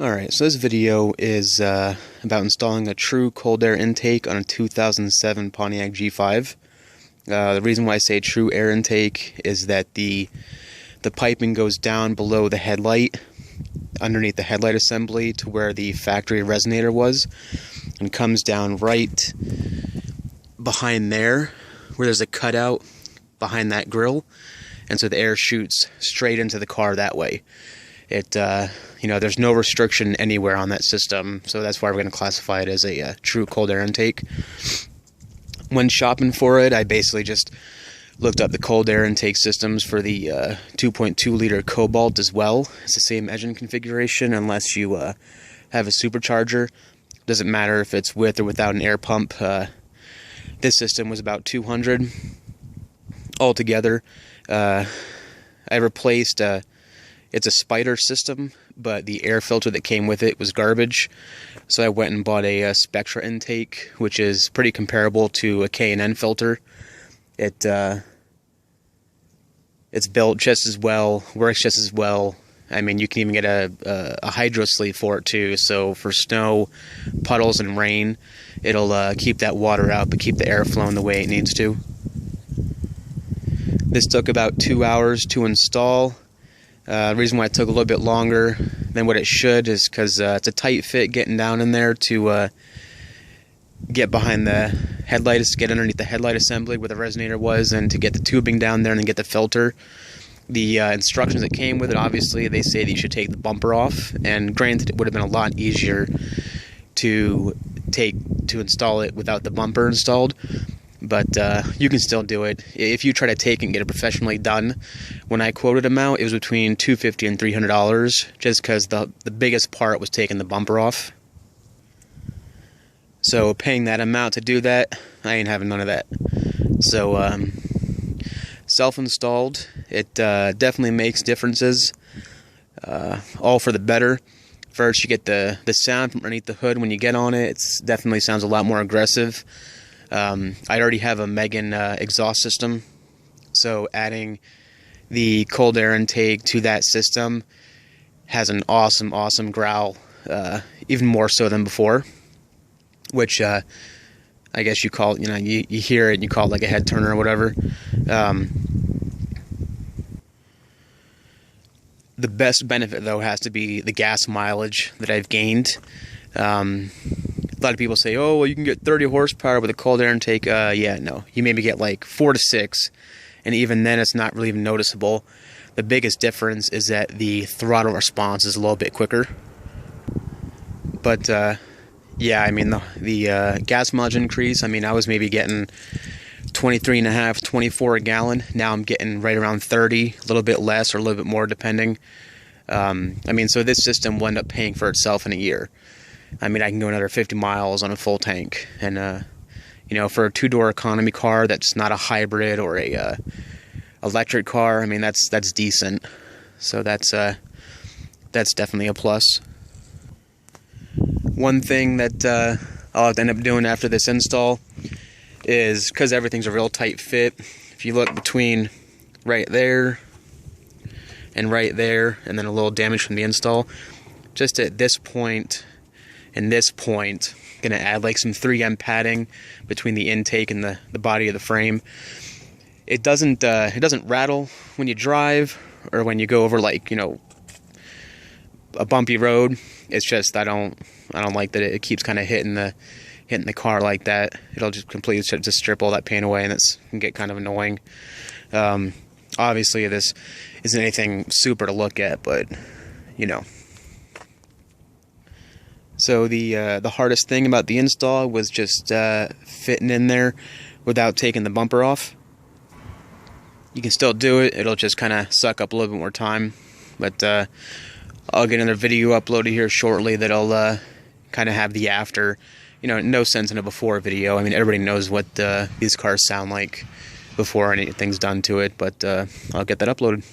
Alright, so this video is about installing a true cold air intake on a 2007 Pontiac G5. The reason why I say true air intake is that the piping goes down below the headlight, underneath the headlight assembly to where the factory resonator was, and comes down right behind there, where there's a cutout behind that grill, and so the air shoots straight into the car that way. There's no restriction anywhere on that system, so that's why we're going to classify it as a true cold air intake. When shopping for it, I basically just looked up the cold air intake systems for the 2.2 liter Cobalt as well. It's the same engine configuration unless you have a supercharger. Doesn't matter if it's with or without an air pump. This system was about 200 altogether. I replaced it's a Spider system, but the air filter that came with it was garbage. So I went and bought a Spectra intake, which is pretty comparable to a K&N filter. It's built just as well, works just as well. I mean, you can even get a hydro sleeve for it too. So for snow, puddles, and rain, it'll keep that water out, but keep the air flowing the way it needs to. This took about 2 hours to install. The reason why it took a little bit longer than what it should is because it's a tight fit getting down in there to get behind the headlights, to get underneath the headlight assembly where the resonator was, and to get the tubing down there and then get the filter. The instructions that came with it, obviously, they say that you should take the bumper off, and granted, it would have been a lot easier to install it without the bumper installed. But you can still do it. If you try to take and get it professionally done, when I quoted them out, it was between $250 and $300, just because the biggest part was taking the bumper off. So paying that amount to do that, I ain't having none of that. So self-installed, it definitely makes differences, all for the better. First, you get the sound from underneath the hood when you get on it. It definitely sounds a lot more aggressive. I already have a Megan exhaust system, so adding the cold air intake to that system has an awesome growl, even more so than before, which I guess you call it, you hear it and you call it like a head turner or whatever. The best benefit, though, has to be the gas mileage that I've gained. A lot of people say, oh, well, you can get 30 horsepower with a cold air intake. Yeah, no. You maybe get like 4 to 6, and even then it's not really even noticeable. The biggest difference is that the throttle response is a little bit quicker. But, yeah, I mean, the gas mileage increase, I mean, I was maybe getting 23.5, 24 a gallon. Now I'm getting right around 30, a little bit less or a little bit more depending. I mean, so this system will end up paying for itself in a year. I mean, I can go another 50 miles on a full tank, and for a 2-door economy car that's not a hybrid or a electric car, I mean that's decent. So that's definitely a plus. One thing that I'll have to end up doing after this install is, because everything's a real tight fit, if you look between right there and right there, and then a little damage from the install, just at this point and this point, gonna add like some 3M padding between the intake and the body of the frame. It doesn't rattle when you drive or when you go over like a bumpy road. It's just I don't like that it keeps kind of hitting the car like that. It'll just completely just strip all that paint away, and it can get kind of annoying. Obviously this isn't anything super to look at, but So the hardest thing about the install was just fitting in there without taking the bumper off. You can still do it. It'll just kind of suck up a little bit more time. But I'll get another video uploaded here shortly that'll kind of have the after. No sense in a before video. I mean, everybody knows what these cars sound like before anything's done to it. But I'll get that uploaded.